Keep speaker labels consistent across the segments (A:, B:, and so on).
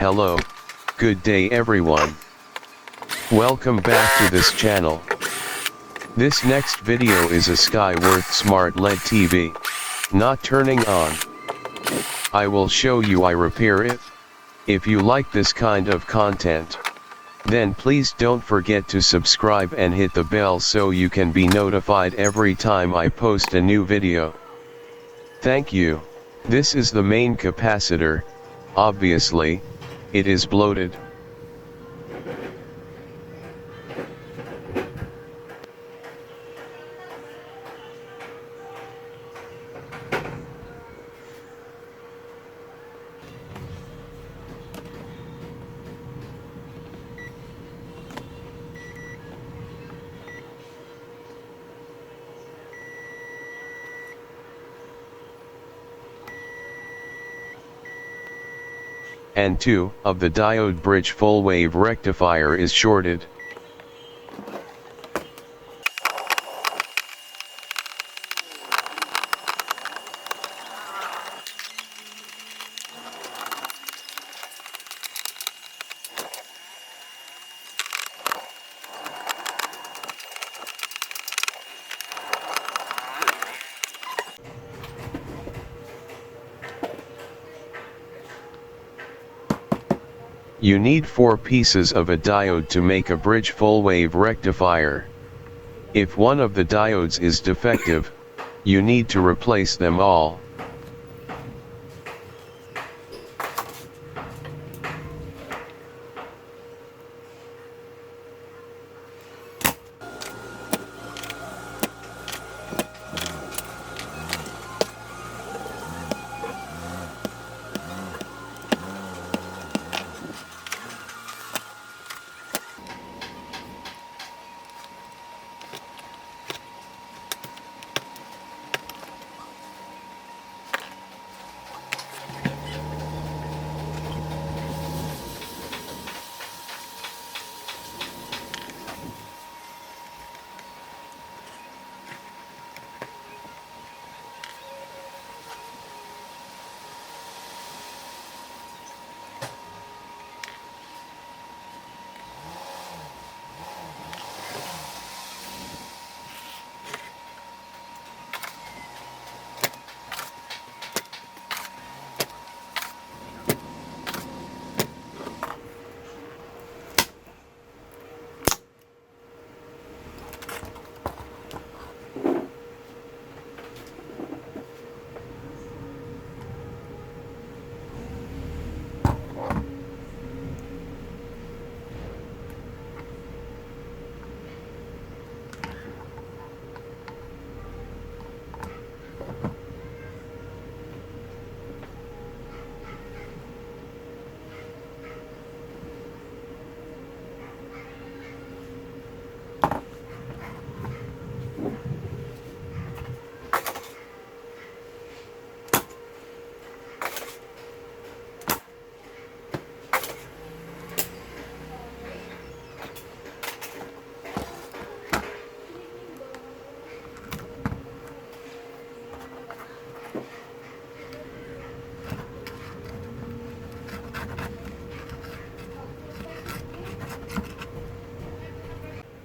A: Hello, good day everyone. Welcome back to this channel. This next video is a Skyworth Smart LED TV, not turning on. I will show you I repair it. If you like this kind of content, then please don't forget to subscribe and hit the bell so you can be notified every time I post a new video. Thank you. This is the main capacitor. Obviously, it is bloated. And 2 of the diode bridge full wave rectifier is shorted. You need 4 pieces of a diode to make a bridge full wave rectifier. If one of the diodes is defective, you need to replace them all.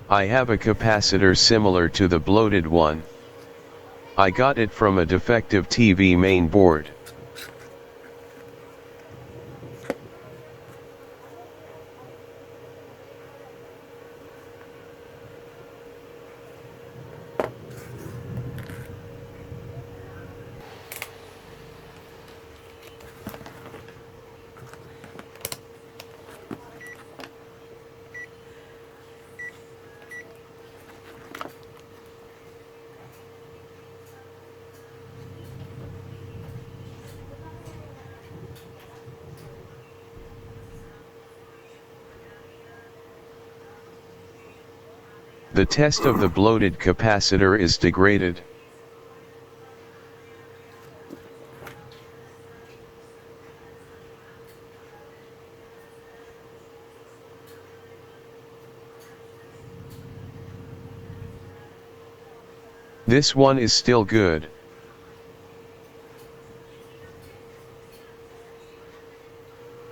A: I have a capacitor similar to the bloated one. I got it from a defective TV main board. The test of the bloated capacitor is degraded. This one is still good.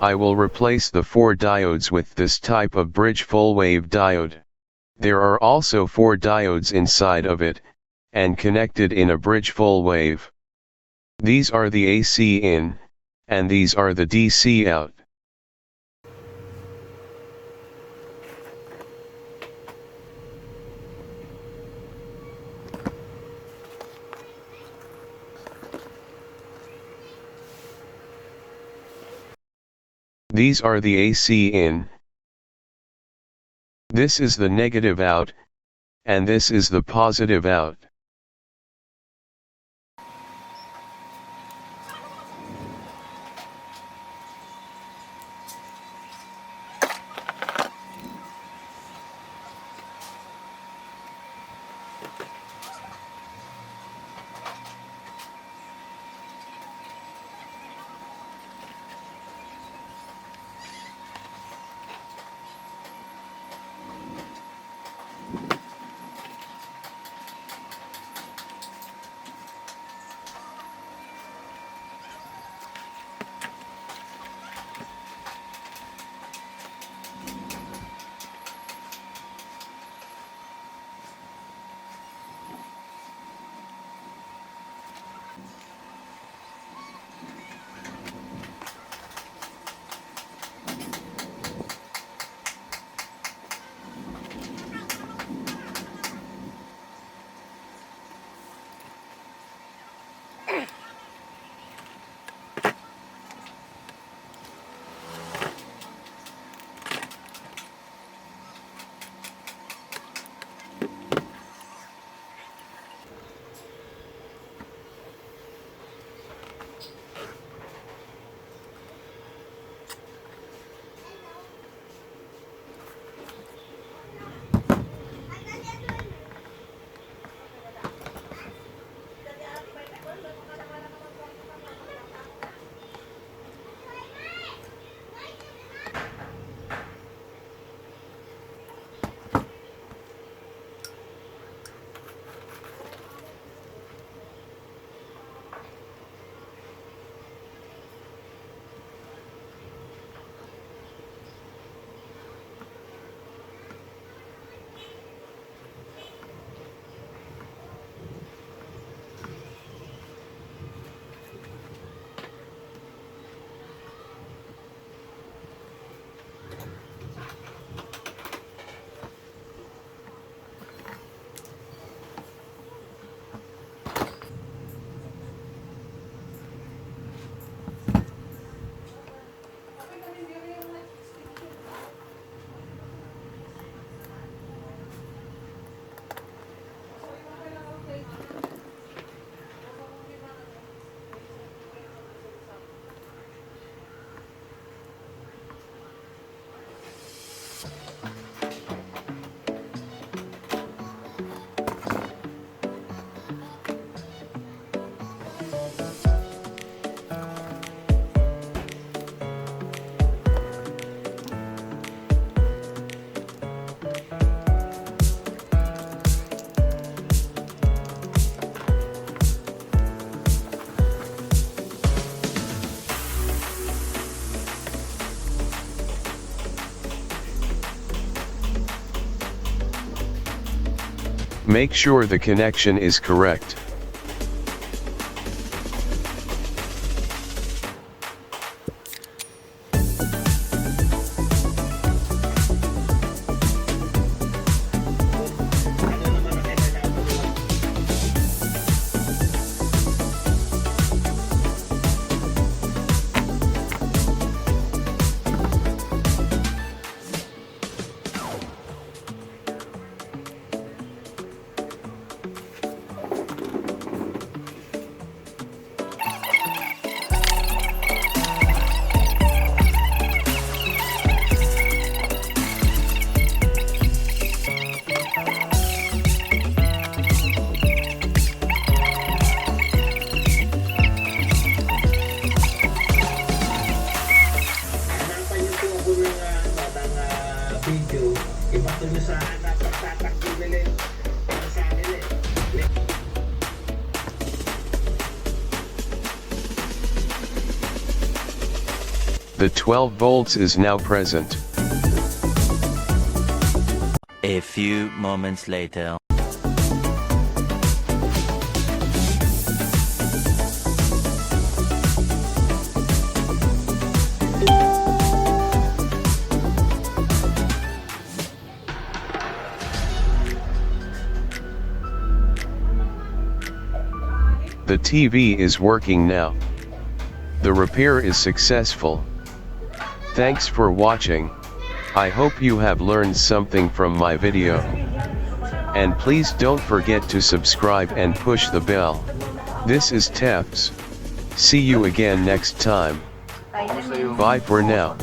A: I will replace the 4 diodes with this type of bridge full wave diode. There are also 4 diodes inside of it, and connected in a bridge full wave. These are the AC in, and these are the DC out. These are the AC in. This is the negative out, and this is the positive out. Make sure the connection is correct. The 12 volts is now present.
B: A few moments later.
A: The TV is working now. The repair is successful. Thanks for watching. I hope you have learned something from my video. And please don't forget to subscribe and push the bell. This is Tefs. See you again next time. Bye for now.